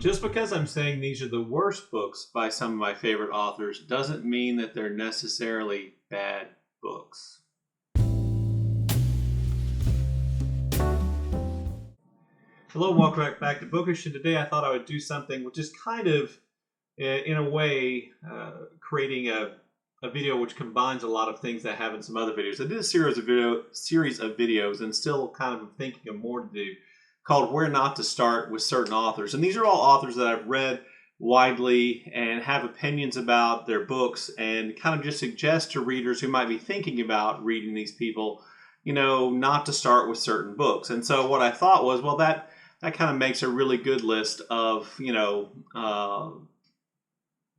Just because I'm saying these are the worst books by some of my favorite authors doesn't mean that they're necessarily bad books. Hello, welcome back to Bookish, and today I thought I would do something which is kind of, in a way, creating a video which combines a lot of things that I have in some other videos. I did a series of videos and still kind of thinking of more to do, called Where Not to Start with Certain Authors. And these are all authors that I've read widely and have opinions about their books, and kind of just suggest to readers who might be thinking about reading these people, not to start with certain books. And so what I thought was, well, that kind of makes a really good list of,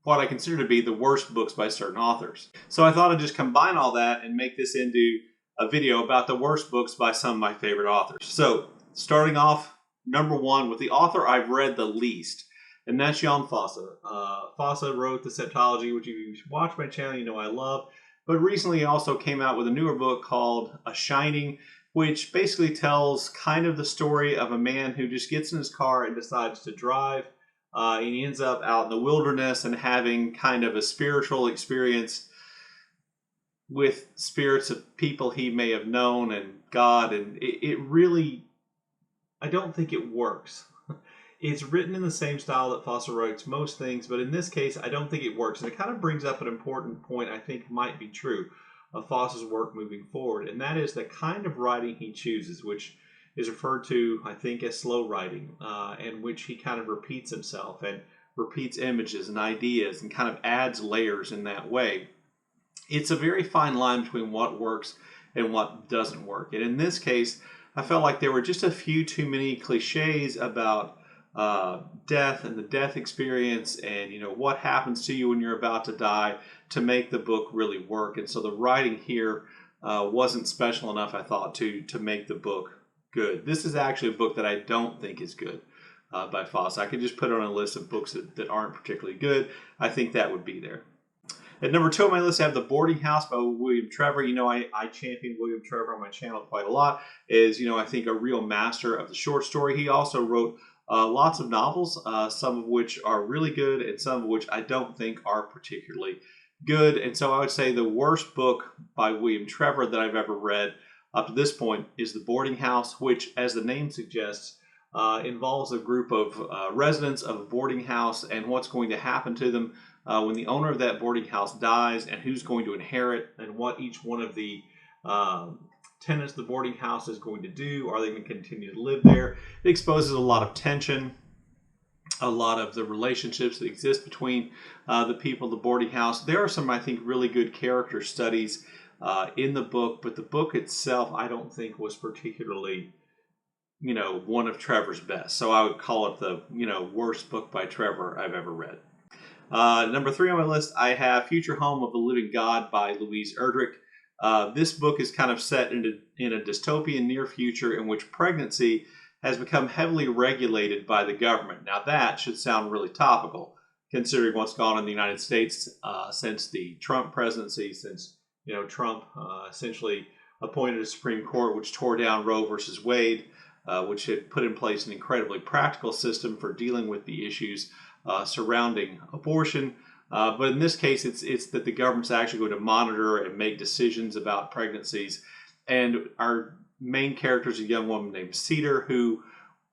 what I consider to be the worst books by certain authors. So I thought I'd just combine all that and make this into a video about the worst books by some of my favorite authors. So starting off, number one, with the author I've read the least, and that's Jon Fosse. Fosse wrote the Septology, which if you watch my channel, you know I love. But recently he also came out with a newer book called A Shining, which basically tells kind of the story of a man who just gets in his car and decides to drive. And he ends up out in the wilderness and having kind of a spiritual experience with spirits of people he may have known and God. And it really, I don't think it works. It's written in the same style that Fosse writes most things, but in this case, I don't think it works. And it kind of brings up an important point I think might be true of Fosse's work moving forward, and that is the kind of writing he chooses, which is referred to, I think, as slow writing, in which he kind of repeats himself and repeats images and ideas and kind of adds layers in that way. It's a very fine line between what works and what doesn't work. And in this case, I felt like there were just a few too many cliches about death and the death experience and what happens to you when you're about to die to make the book really work. And so the writing here wasn't special enough, I thought, to make the book good. This is actually a book that I don't think is good by Fosse. I could just put it on a list of books that aren't particularly good. I think that would be there. At number 2 on my list, I have The Boarding House by William Trevor. I champion William Trevor on my channel quite a lot. I think a real master of the short story. He also wrote lots of novels, some of which are really good and some of which I don't think are particularly good. And so I would say the worst book by William Trevor that I've ever read up to this point is The Boarding House, which, as the name suggests, involves a group of residents of a boarding house and what's going to happen to them when the owner of that boarding house dies, and who's going to inherit, and what each one of the tenants of the boarding house is going to do. Are they going to continue to live there? It exposes a lot of tension, a lot of the relationships that exist between the people of the boarding house. There are some, I think, really good character studies in the book, but the book itself I don't think was particularly, one of Trevor's best. So I would call it the, worst book by Trevor I've ever read. Number 3 on my list, I have Future Home of the Living God by Louise Erdrich. This book is kind of set in a dystopian near future in which pregnancy has become heavily regulated by the government. Now that should sound really topical, considering what's gone on in the United States since the Trump presidency, since Trump essentially appointed a Supreme Court which tore down Roe versus Wade, which had put in place an incredibly practical system for dealing with the issues surrounding abortion. But in this case, it's that the government's actually going to monitor and make decisions about pregnancies. And our main character is a young woman named Cedar, who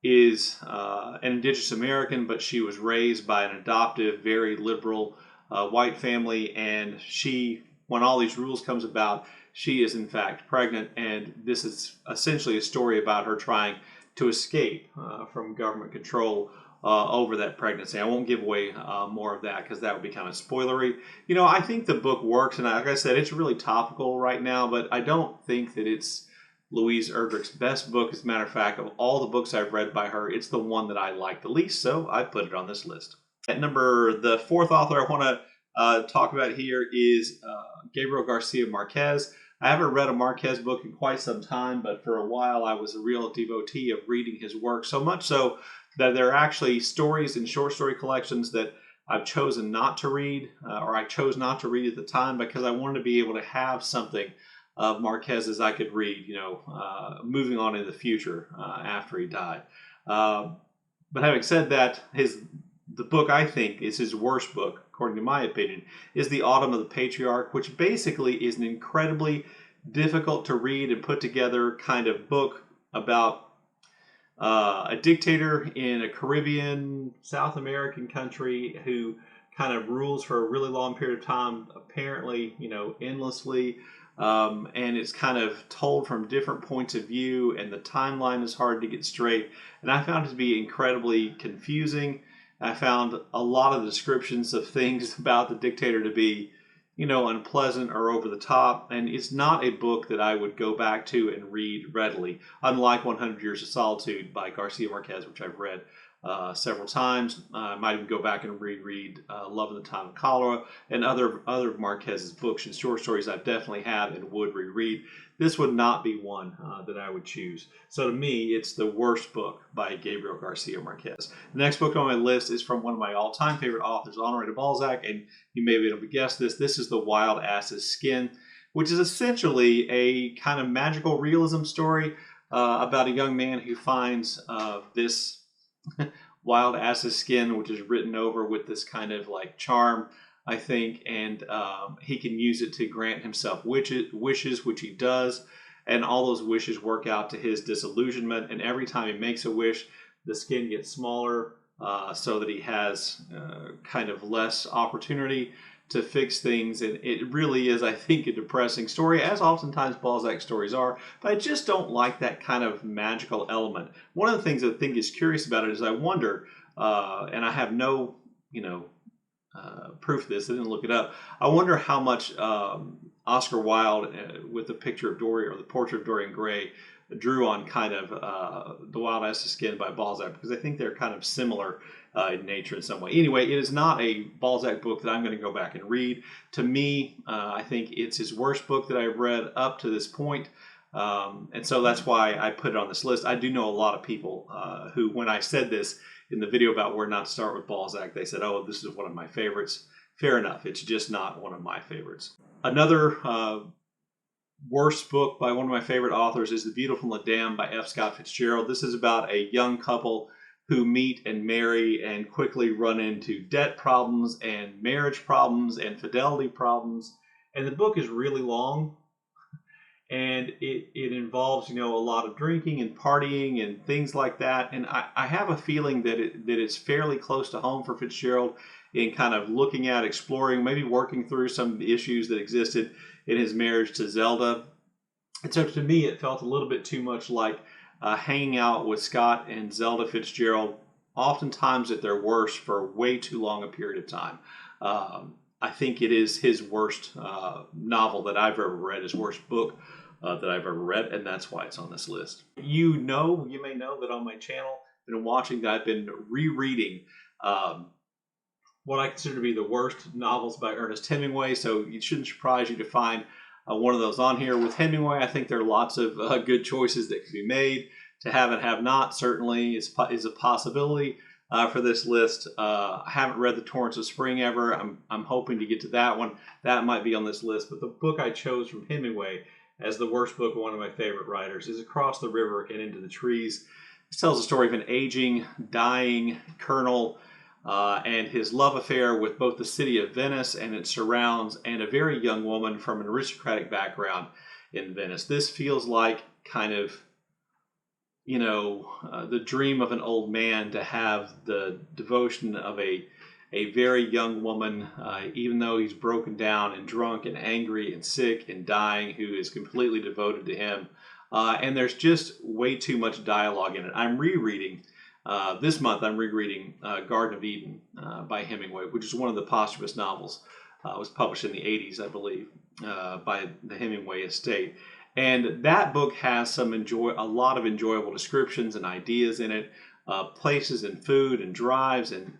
is an Indigenous American, but she was raised by an adoptive, very liberal white family. And she, when all these rules comes about, she is in fact pregnant. And this is essentially a story about her trying to escape from government control over that pregnancy. I won't give away more of that because that would be kind of spoilery. I think the book works, and like I said, it's really topical right now, but I don't think that it's Louise Erdrich's best book. As a matter of fact, of all the books I've read by her, it's the one that I like the least, so I put it on this list. At the 4th author I want to talk about here is Gabriel Garcia Marquez. I haven't read a Marquez book in quite some time, but for a while I was a real devotee of reading his work, so much so that there are actually stories and short story collections that I've chosen not to read, or I chose not to read at the time because I wanted to be able to have something of Marquez's I could read, moving on in the future after he died. But having said that, his the book I think is his worst book, according to my opinion, is The Autumn of the Patriarch, which basically is an incredibly difficult to read and put together kind of book about a dictator in a Caribbean, South American country who kind of rules for a really long period of time, apparently, endlessly. And it's kind of told from different points of view, and the timeline is hard to get straight. And I found it to be incredibly confusing. I found a lot of descriptions of things about the dictator to be, unpleasant or over the top. And it's not a book that I would go back to and read readily, unlike 100 Years of Solitude by Garcia Marquez, which I've read several times. I might even go back and reread Love in the Time of Cholera and other of Marquez's books and short stories I've definitely have and would reread. This would not be one that I would choose. So to me, it's the worst book by Gabriel Garcia Marquez. The next book on my list is from one of my all-time favorite authors, Honore de Balzac, and you may be able to guess this. This is The Wild Ass's Skin, which is essentially a kind of magical realism story about a young man who finds this wild ass's skin, which is written over with this kind of like charm, I think, and he can use it to grant himself wishes, which he does, and all those wishes work out to his disillusionment. And every time he makes a wish, the skin gets smaller, so that he has kind of less opportunity to fix things. And it really is, I think, a depressing story, as oftentimes Balzac stories are, but I just don't like that kind of magical element. One of the things I think is curious about it is I wonder, and I have no, proof of this, I didn't look it up, I wonder how much Oscar Wilde, with the picture of Dorian, or the portrait of Dorian Gray, drew on kind of The Wild Ass's Skin by Balzac, because I think they're kind of similar in nature in some way. Anyway, it is not a Balzac book that I'm going to go back and read. To me, I think it's his worst book that I've read up to this point. And so that's why I put it on this list. I do know a lot of people who, when I said this in the video about where not to start with Balzac, they said, oh, this is one of my favorites. Fair enough. It's just not one of my favorites. Another worst book by one of my favorite authors is The Beautiful and the Damned by F. Scott Fitzgerald. This is about a young couple who meet and marry and quickly run into debt problems and marriage problems and fidelity problems. And the book is really long, and it involves, a lot of drinking and partying and things like that. And I have a feeling that it's fairly close to home for Fitzgerald in kind of looking at, exploring, maybe working through some of the issues that existed in his marriage to Zelda. And so to me, it felt a little bit too much like hanging out with Scott and Zelda Fitzgerald, oftentimes at their worst for way too long a period of time. I think it is his worst novel that I've ever read, his worst book that I've ever read, and that's why it's on this list. You may know that on my channel, I've been watching that I've been rereading what I consider to be the worst novels by Ernest Hemingway, so it shouldn't surprise you to find one of those on here. With Hemingway, I think there are lots of good choices that can be made. To have and have not certainly is a possibility for this list. I haven't read The Torrents of Spring ever. I'm hoping to get to that one. That might be on this list. But the book I chose from Hemingway as the worst book of one of my favorite writers is Across the River and Into the Trees. This tells the story of an aging, dying colonel and his love affair with both the city of Venice and its surrounds, and a very young woman from an aristocratic background in Venice. This feels like kind of, the dream of an old man to have the devotion of a very young woman, even though he's broken down and drunk and angry and sick and dying, who is completely devoted to him. And there's just way too much dialogue in it. I'm rereading this month. I'm rereading Garden of Eden by Hemingway, which is one of the posthumous novels. It was published in the 80s, I believe, by the Hemingway estate. And that book has a lot of enjoyable descriptions and ideas in it, places and food and drives and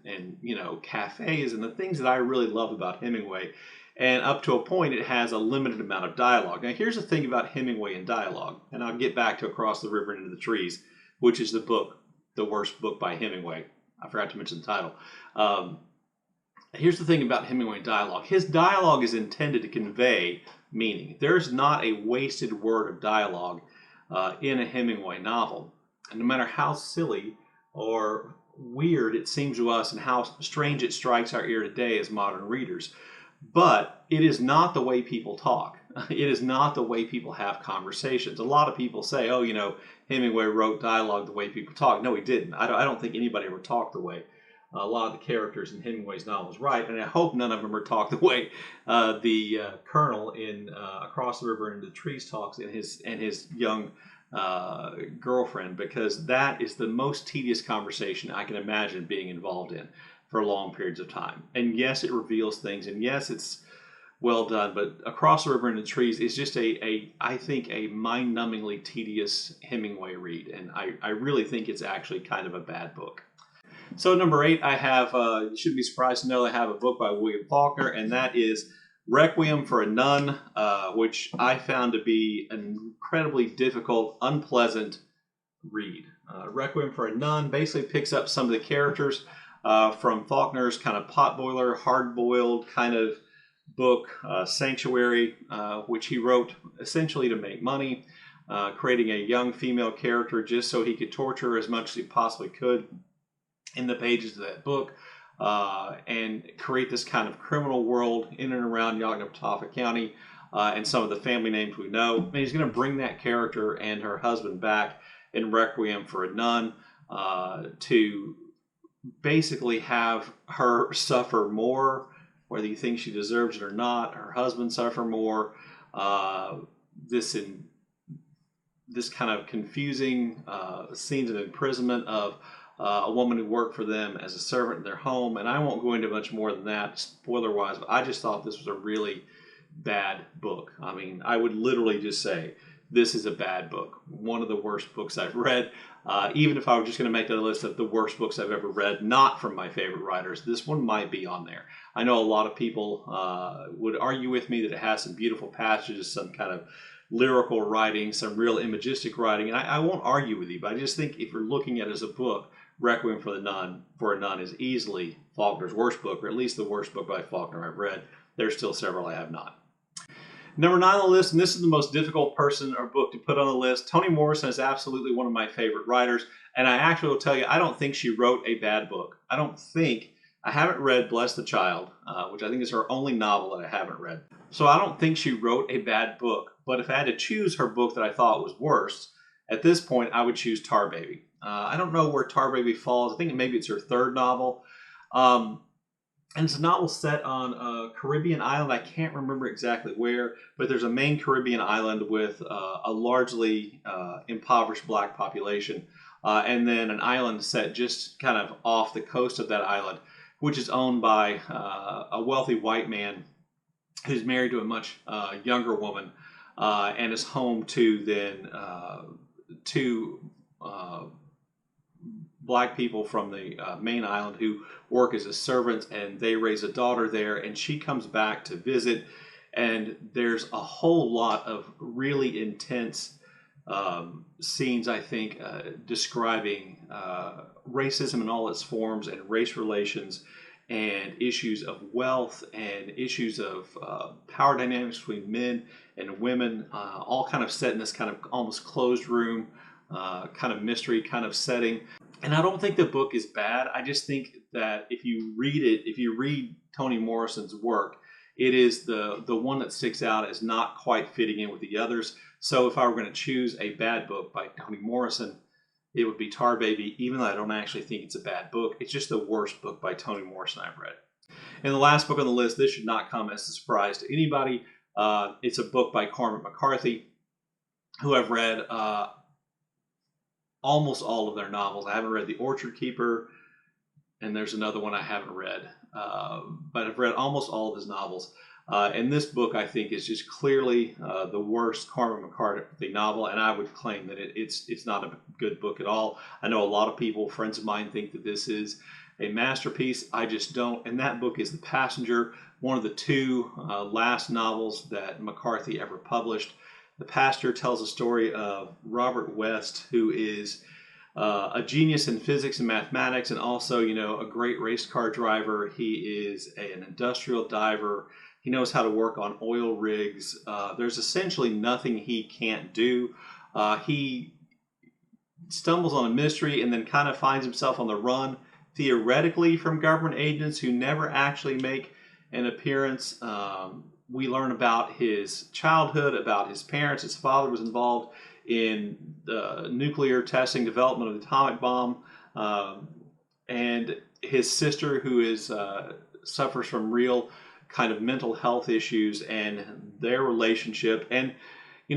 cafes and the things that I really love about Hemingway. And up to a point, it has a limited amount of dialogue. Now, here's the thing about Hemingway and dialogue, and I'll get back to Across the River and Into the Trees, which is the worst book by Hemingway. I forgot to mention the title. Here's the thing about Hemingway dialogue. His dialogue is intended to convey meaning. There's not a wasted word of dialogue in a Hemingway novel. And no matter how silly or weird it seems to us and how strange it strikes our ear today as modern readers. But it is not the way people talk. It is not the way people have conversations. A lot of people say, oh, you know, Hemingway wrote dialogue the way people talk. No, he didn't. I don't think anybody ever talked the way a lot of the characters in Hemingway's novels write. And I hope none of them ever talk the way the Colonel in Across the River into the Trees talks and his young girlfriend, because that is the most tedious conversation I can imagine being involved in for long periods of time. And yes, it reveals things, and yes, it's well done, but Across the River into the Trees is just I think a mind-numbingly tedious Hemingway read, and I really think it's actually kind of a bad book. So number 8, I have, you shouldn't be surprised to know I have a book by William Faulkner, and that is Requiem for a Nun, which I found to be an incredibly difficult, unpleasant read. Requiem for a Nun basically picks up some of the characters from Faulkner's kind of potboiler, hard-boiled kind of book, Sanctuary, which he wrote essentially to make money, creating a young female character just so he could torture her as much as he possibly could in the pages of that book, and create this kind of criminal world in and around Yoknapatawpha County, and some of the family names we know. And he's going to bring that character and her husband back in Requiem for a Nun to basically have her suffer more, whether you think she deserves it or not, her husband suffer more, this kind of confusing scenes of imprisonment of a woman who worked for them as a servant in their home. And I won't go into much more than that, spoiler-wise, but I just thought this was a really bad book. I mean, I would literally just say, this is a bad book. One of the worst books I've read. Even if I were just going to make a list of the worst books I've ever read, not from my favorite writers, this one might be on there. I know a lot of people would argue with me that it has some beautiful passages, some kind of lyrical writing, some real imagistic writing, and I won't argue with you, but I just think if you're looking at it as a book, Requiem for a Nun is easily Faulkner's worst book, or at least the worst book by Faulkner I've read. There's still several I have not. Number 9 on the list, and this is the most difficult person or book to put on the list. Toni Morrison is absolutely one of my favorite writers, and I actually will tell you, I don't think she wrote a bad book. I haven't read Bless the Child, which I think is her only novel that I haven't read. So I don't think she wrote a bad book, but if I had to choose her book that I thought was worst, at this point I would choose Tar Baby. I don't know where Tar Baby falls. I think maybe it's her third novel. And it's a novel set on a Caribbean island. I can't remember exactly where, but there's a main Caribbean island with a largely impoverished black population. And then an island set just kind of off the coast of that island, which is owned by a wealthy white man who's married to a much younger woman and is home to then two black people from the main island who work as a servant, and they raise a daughter there, and she comes back to visit, and there's a whole lot of really intense scenes, I think, describing racism in all its forms and race relations and issues of wealth and issues of power dynamics between men and women, all kind of set in this kind of almost closed room kind of mystery kind of setting. And I don't think the book is bad. I just think that if you read Toni Morrison's work, it is the one that sticks out as not quite fitting in with the others. So if I were going to choose a bad book by Toni Morrison, it would be Tar Baby, even though I don't actually think it's a bad book. It's just the worst book by Toni Morrison I've read. And the last book on the list, this should not come as a surprise to anybody. It's a book by Cormac McCarthy, who I've read almost all of their novels. I haven't read The Orchard Keeper, and there's another one I haven't read. But I've read almost all of his novels. And this book, I think, is just clearly the worst Cormac McCarthy novel, and I would claim that it's not a good book at all. I know a lot of people, friends of mine, think that this is a masterpiece. I just don't. And that book is The Passenger, one of the two last novels that McCarthy ever published. The Passenger tells a story of Robert West, who is a genius in physics and mathematics, and also, a great race car driver. He is an industrial diver. He knows how to work on oil rigs. There's essentially nothing he can't do. He stumbles on a mystery and then kind of finds himself on the run, theoretically, from government agents who never actually make an appearance. We learn about his childhood, about his parents. His father was involved in the nuclear testing, development of the atomic bomb, and his sister, who is suffers from real kind of mental health issues, and their relationship. And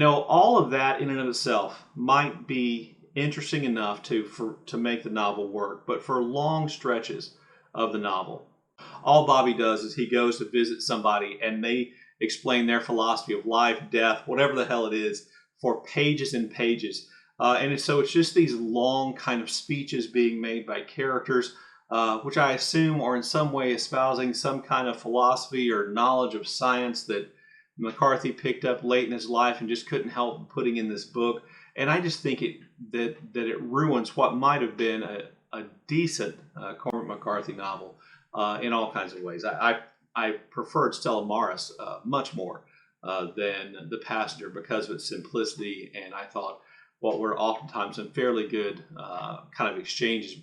all of that in and of itself might be interesting enough to make the novel work, but for long stretches of the novel, all Bobby does is he goes to visit somebody and they explain their philosophy of life, death, whatever the hell it is, for pages and pages. So it's just these long kind of speeches being made by characters, which I assume are in some way espousing some kind of philosophy or knowledge of science that McCarthy picked up late in his life and just couldn't help putting in this book. And I just think that it ruins what might have been a decent Cormac McCarthy novel in all kinds of ways. I preferred Stella Maris much more than The Passenger because of its simplicity, and I thought what were oftentimes some fairly good kind of exchanges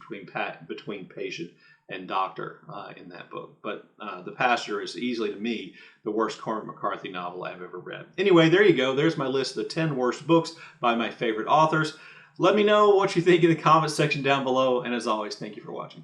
between patient and doctor in that book. But The Passenger is easily, to me, the worst Cormac McCarthy novel I've ever read. Anyway, there you go. There's my list of the 10 worst books by my favorite authors. Let me know what you think in the comments section down below, and as always, thank you for watching.